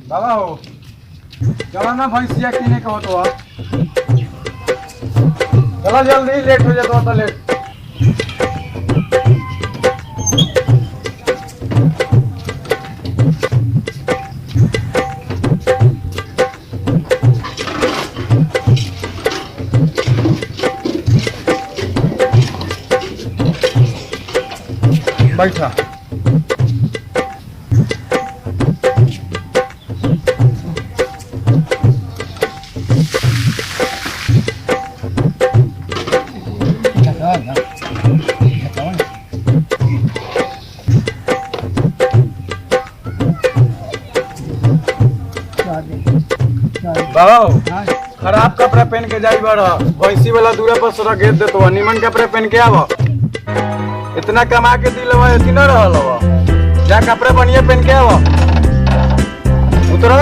बाबा हो चलो ना भैंसिया किने का हो तो चलो जल्दी लेट हो जाता तो लेट बैठा बाबा खराब कपड़ा पहन के जाई बड़ा भैंसी वाला दूरा पर सोरा घेर देतो निमन कपड़े पहन के आव इतना कमा के दिलवा ऐसी न रहल हो जा कपड़े बढ़िया पहन के आव उतरो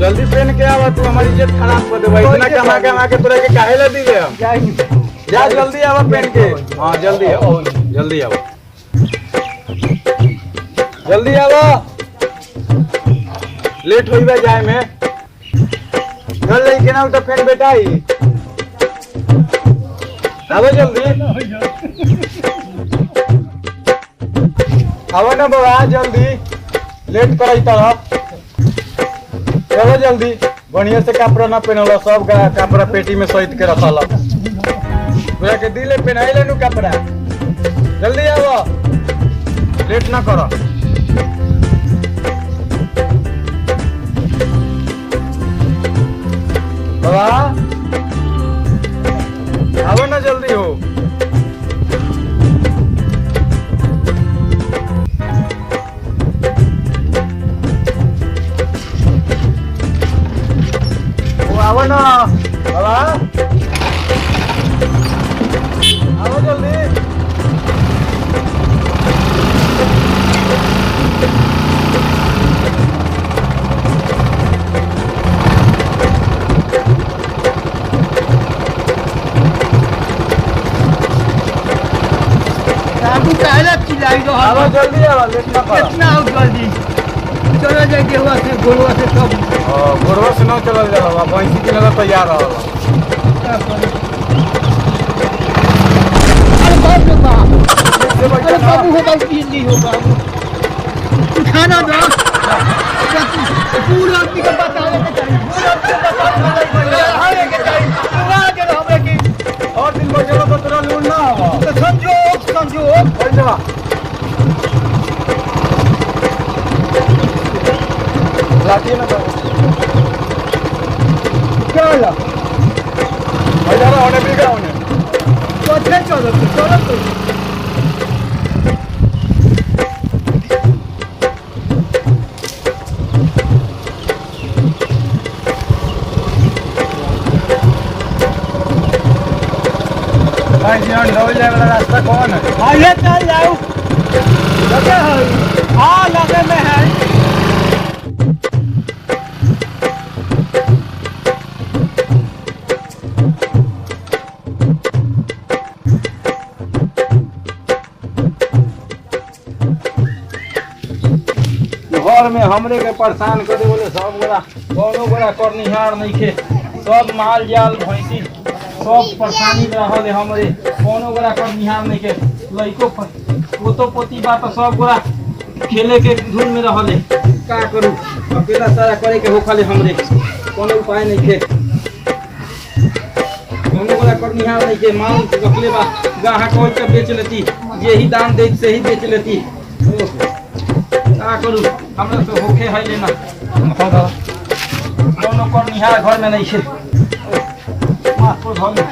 जल्दी पहन के आवा तू हमारी इज्जत खराब कर दे इतना कमा के तोरा के काहे ला दिले हम जा जल्दी आवा पहन के हां जल्दी आओ जल्दी आओ जल्दी आवा लेट होइबा जाए में चल ले के ना तो फेन बेटाई आवा जल्दी आवा ना बाबा जल्दी लेट करई तरह चलो जल्दी बढ़िया से कपड़ा ना पहनल सब कपड़ा पेटी में सहित के रखल तोरा के दिले पहनाई लेनु कपड़ा जल्दी आओ लेट ना करो बाबा आओ ना जल्दी हो आओ ना बाबा आओ जल्दी बाबू काहे चिल्लाई रहो आओ जल्दी आओ लेट ना करो कितना आओ जल्दी चलो जाए गेहुआ से गोलवा से सब गोरवा से ना चलल जाला भैंसी के लगा तैयार रहल अरे बाप रे बाप अरे बाबू हो गई नहीं हो बाबू खाना दो पूरा आदमी के बतावे के चाहिए पूरा आदमी के बतावे के चाहिए पूरा के हमरे की और दिन बचलो तो तोरा लून ना हो तो समझो बैठ जा लाठी ना कर चलो भाई जरा होने भी गया होने तो चलो भाई जी हम डोल जाए वाला रास्ता कौन है आइए चल जाओ लगे है हाँ लगे में है घर में हमरे के परेशान कर दे बोले सब गोरा कोनो गोरा करनिहार नहीं खे सब माल जाल भैंसी सब परेशानी में रहल है हमरे कोनो गोरा करनिहार नहीं के लइको पोतो पोती बात सब गोरा खेले के धुन में रहल है का करू अकेला सारा करे के होखले हमरे कोनो उपाय नहीं के कोनो गोरा करनिहार नहीं के माल रखले बा गाहा कोई के बेच लेती यही दान दे से ही बेच लेती का करू हमरा तो होखे है लेना कोनो करनिहार घर में नहीं छे माफ को धल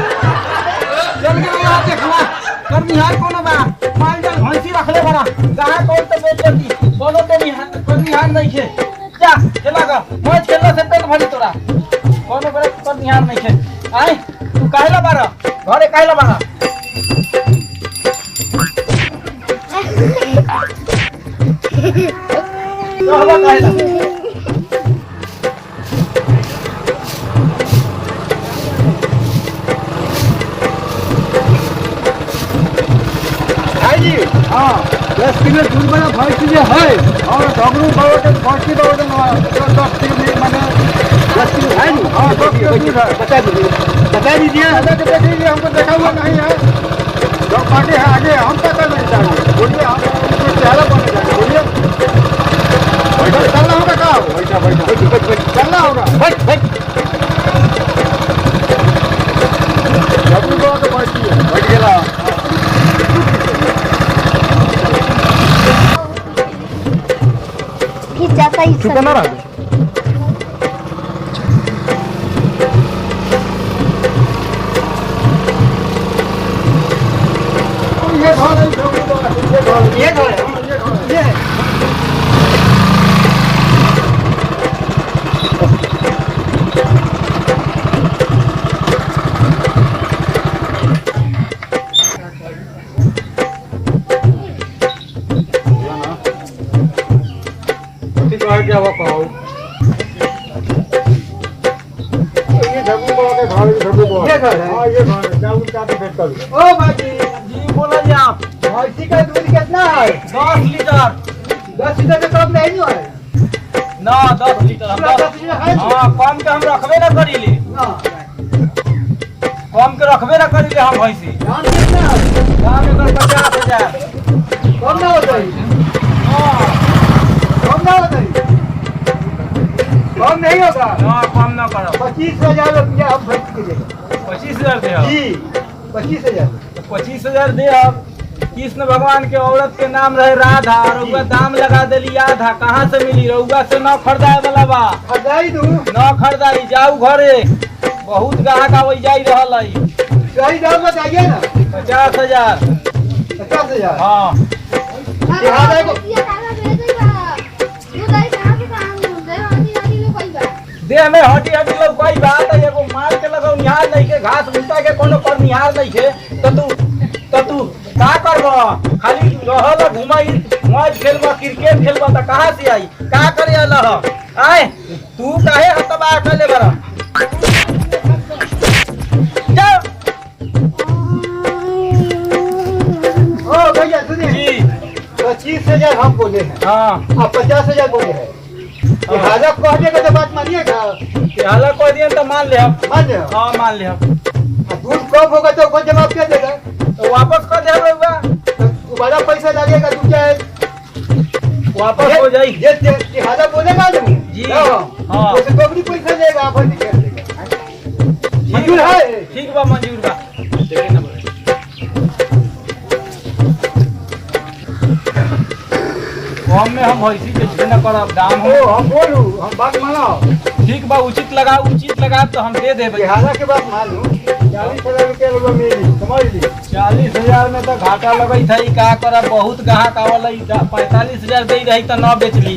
चल के यहाँ देखला करनिहार कोनो बा माल जाल भैंसी रखले बना गाहा कोई तो बेच लेती कोनो तो निहार करनिहार नहीं छे जा चला गा मैच खेलला से पेट भरी तोरा कोनो करे करनिहार नहीं छे आय तू काहेला बारा घरे काहेला बारा कहवा काहे ना भाई जी हाँ 10 किलो दूध वाला भैंस जो है और डगरू बावटे भैंसी बावटे 10 किलो में मैंने 10 किलो है नहीं। हाँ 10 किलो दूध है। बता दीजिए अरे तो देखिए हमको देखा हुआ नहीं है। जो पार्टी है आगे हम पता नहीं चाहिए। बोलिए हम उनको चेहरा बने जाएंगे। बोलिए चलना होगा क्या? चलना होगा। डगरू बावटे भैंसी है। बैठ गया भी जाता ही चुप ना रह ये घर है ये क्या हुआ कहो ये झगड़ू बाबा के घर झगड़ू बाबा ये घर है। हाँ ये घर है। जाओ क्या तो भेंट करो। ओ भाई जी बोला जी आप भैंसी का दूध कितना है 10 लीटर 10 लीटर से कम नहीं है ना 10 लीटर हम 10 लीटर है जी? हाँ कम के हम रखबे ना करीले ना कम के रखबे ना करीले हम भैंसी दाम कितना है दाम एकर 50,000 कम ना होता है हाँ कम ना होता है कम नहीं होगा ना कम ना करो 25,000 रुपया हम भैंस के देंगे 25,000 दे हम जी 25,000 25,000 दे हम कृष्ण भगवान के औरत के नाम रहे राधा रउआ दाम लगा देली आधा कहाँ से मिली रउआ से न खरीदाए वाला बा खरीदाई दू न खरीदाई जाऊ घरे बहुत ग्राहक आवे जाई रहल है सही दाम बताइए ना 50,000 50,000 हाँ लिहाजा को देह में हड्डी हड्डी लोग कोई बात है एगो मार के लगाओ निहार नहीं के घास भूसा के कोनो पर निहार नहीं के तो तू का करबो खाली रहल घुमाई मौज खेलबो क्रिकेट खेलबो त कहां से आई का करे अल्लाह आए तू काहे हतबा कर ले बरा जा ओ भैया सुनिए जी 25,000 हम बोले हैं हां आप 50,000 बोले हैं लिहाजा कहने का तो बात मानिएगा हाला को दिए तो मान ले हम मान जाओ हां मान ले हम दूध कम होगा तो कौन जवाब क्या देगा तो वापस कर दे रउआ तो दोबारा पैसा लगेगा तू क्या है वापस हो जाई ये लिहाजा बोलेगा आदमी जी। हाँ हाँ। उसे दोगुनी पैसा लेगा आप नहीं कर देगा मंजूर है ठीक बा मंजूर बा देखिए ना कम में हम भैंसी बेचबे न करब दाम ओ हो हम बोलू हम बात मानो ठीक बा उचित लगाओ तो हम दे देबे लिहाजा के बात मानू 40,000 रुपया लोग मिली समझ ली 40,000 में तो घाटा लगई था का करब बहुत ग्राहक आवल 45,000 दे रही तो न बेचली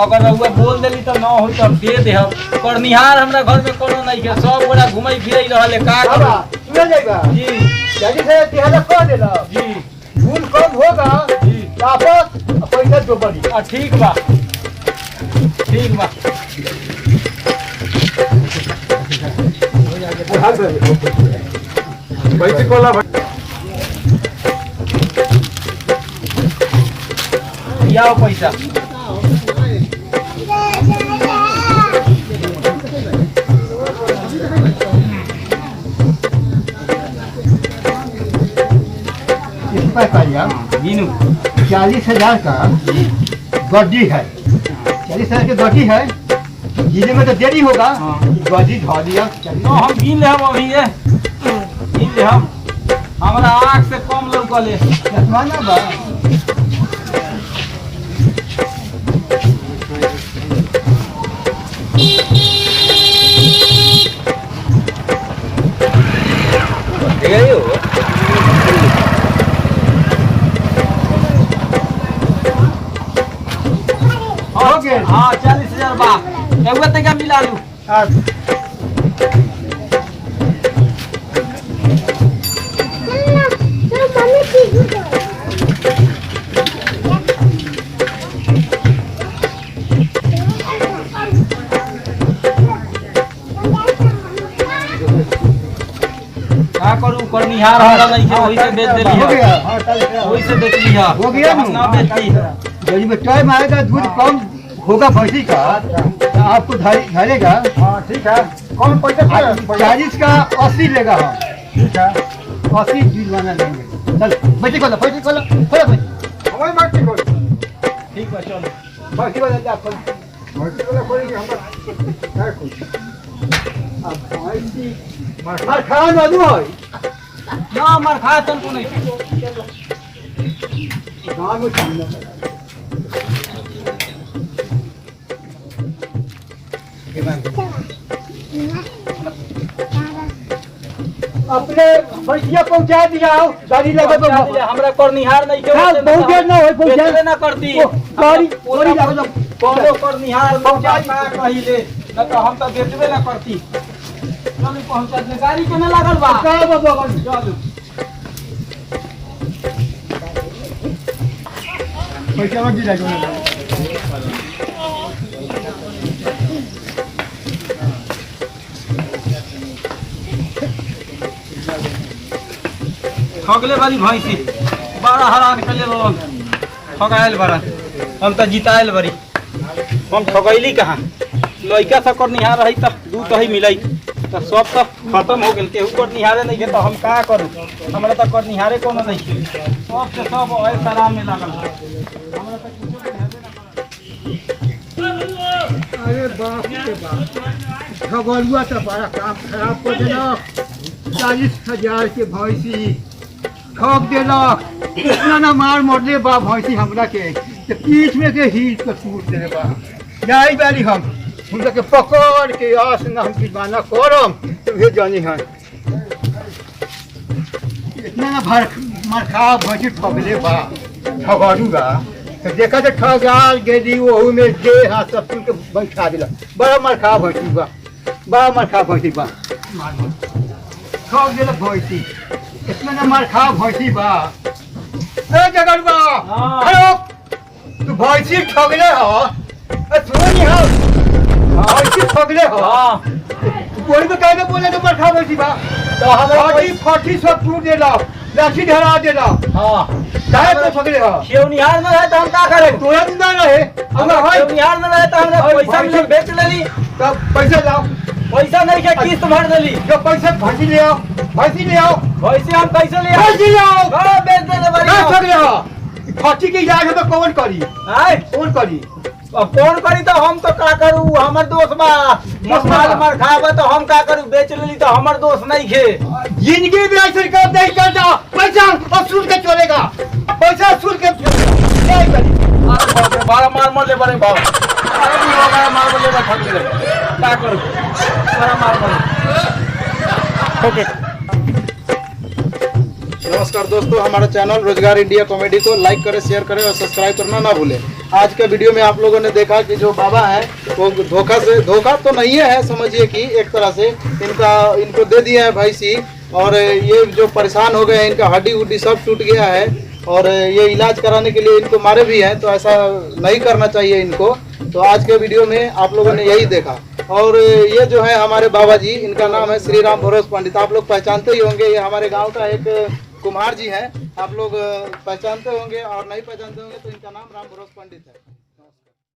अगर रउआ बोल देली तो न होई तो दे देहब पर निहार हमरा घर में कोनो नहीं के सब गोरा घुमई फिरई रहले का बाबा करब सुन जाएगा जी 40,000 लिहाजा कह देला जी दूध कम होगा जी वापस पैसा दोबारी ठीक बा पैसे कोला आओ पैसा इस पैसा यार गिनू 40,000 का गड्डी है 40,000 की गड्डी है गिने में तो देरी होगा हाँ। गड्डी धो दिया तो हम गिन ले अभी ये गिन ले हम हमरा आँख से कम लौकले चश्मा ना बा हाँ 40,000 बा एगो तक मिला लू करनिहार हमरा नहीं के वही से बेच देली हो है गया हाँ चल वही से बेच ली है हो गया हम ना बेचती यदि में टाइम आएगा दूध कम होगा भैंसी का तो आपको धरेगा। हाँ ठीक है। कौन पैसे 40 का 80 लेगा हम ठीक है। 80 जुर्माना लेंगे। चल पैसे खोलो खोलो हमारी बात ठीक हो। ठीक है चलो भैंसी वाला जा खोल। भर्ती वाला खोलेंगे हम क्या कुछ भैंसी मार खा ना दू है ना मार खा तन को नहीं गांव में चलना अपने भैंसिया पहुंचा दिया गाड़ी लगा तो हमरा करनिहार नहीं के बहुत देर ना होई पहुंचा ना करती गाड़ी लगा तो कोनो करनिहार पहुंचा का कहिले न तो हम तो बेचबे ना करती चल पहुंचा दे गाड़ी केना लागल बा का बाबा चल पैसा मत दिला ठगले वाली भैंसी बड़ा हैरान कले लोग ठगायल बड़ा हम तो जितायल बड़ी हम ठगैली कहाँ लइका सब करनिहार रही तो दूध दही मिलाई तो सब तो खत्म हो गेल केहू करनिहारे नहीं के तो हम का करूँ हमरा तो करनिहारे कोनो नहीं सब से सब ओए सलाम में लागल हमरा तो कुछो के हेबे ना अरे बाप रे बाप ठगलुआ तो बड़ा काम खराब कर देना 40,000 के भैंसी ठग देलक इतना ना मार मरले बा भैंसी हमरा के तो पीठ में के हीट के टूट देले बा जाई बारी हम उनका के पकड़ के आस ना हम दीवाना करम तो हे जानी है इतना ना भर मरखा भैंसी ठगले बा ठगलू बा तो देखा तो ठगाल गेली ओहू में जे हाथ सब के बैठा दिला बड़ा मरखा भैंसी बा बड़ा मरखा भैंसी बा ठग देलक भैंसी इतना ना मरखा भैंसी बा ए जगलबा हाँ। हेलो तू भैंसी ठगले हो सुनी हो भैंसी ठगले हो हां कोई भी काहे बोले तो मरखा भैंसी बा तो हमरा फाटी सब टूट देला लाठी धरा देला हां काहे तो ठगले हो खेवनिहार में रहे तो हम का करें तोरा जिंदा रहे हमरा खेवनिहार में रहे तो हमरा पैसा मिले बेच लेली तब पैसा लाओ पैसा नहीं के किस्त भर देली जो पैसा भैंसी ले आओ भैंसी ले आओ वैसे हम कैसे ले भैंसी ले आओ हां बेच देले क्या बड़ी ठगले हो फाटी के याद है तो कौन करी आय कौन करी अब फोन करी तो हम तो का करूं हमर दोस्त बा मसाल मार खाबा तो हम का करूं बेच लेली तो हमर दोस्त नहीं खे जिंदगी में ऐसे काम नहीं करता पैसा असूल के चलेगा पैसा असूल के नहीं करी अरे बाप रे बड़ा मार ले बड़े बाप अरे भी हो गया मार ले ठग ले का करूं बड़ा मार ओके नमस्कार दोस्तों, हमारा चैनल रोजगार इंडिया कॉमेडी को लाइक करें, शेयर करें और सब्सक्राइब करना ना भूलें। आज के वीडियो में आप लोगों ने देखा कि जो बाबा हैं वो धोखा तो नहीं है, समझिए कि एक तरह से इनको दे दिया है भैंसी और ये जो परेशान हो गए हैं, इनका हड्डी उड्डी सब टूट गया है और ये इलाज कराने के लिए इनको मारे भी हैं, तो ऐसा नहीं करना चाहिए इनको। तो आज के वीडियो में आप लोगों ने यही देखा और ये जो है हमारे बाबा जी, इनका नाम है श्री राम भरोस पंडित। आप लोग पहचानते ही होंगे, ये हमारे गांव का एक कुम्हार जी हैं, आप लोग पहचानते होंगे और नहीं पहचानते होंगे तो इनका नाम राम भरोस पंडित है।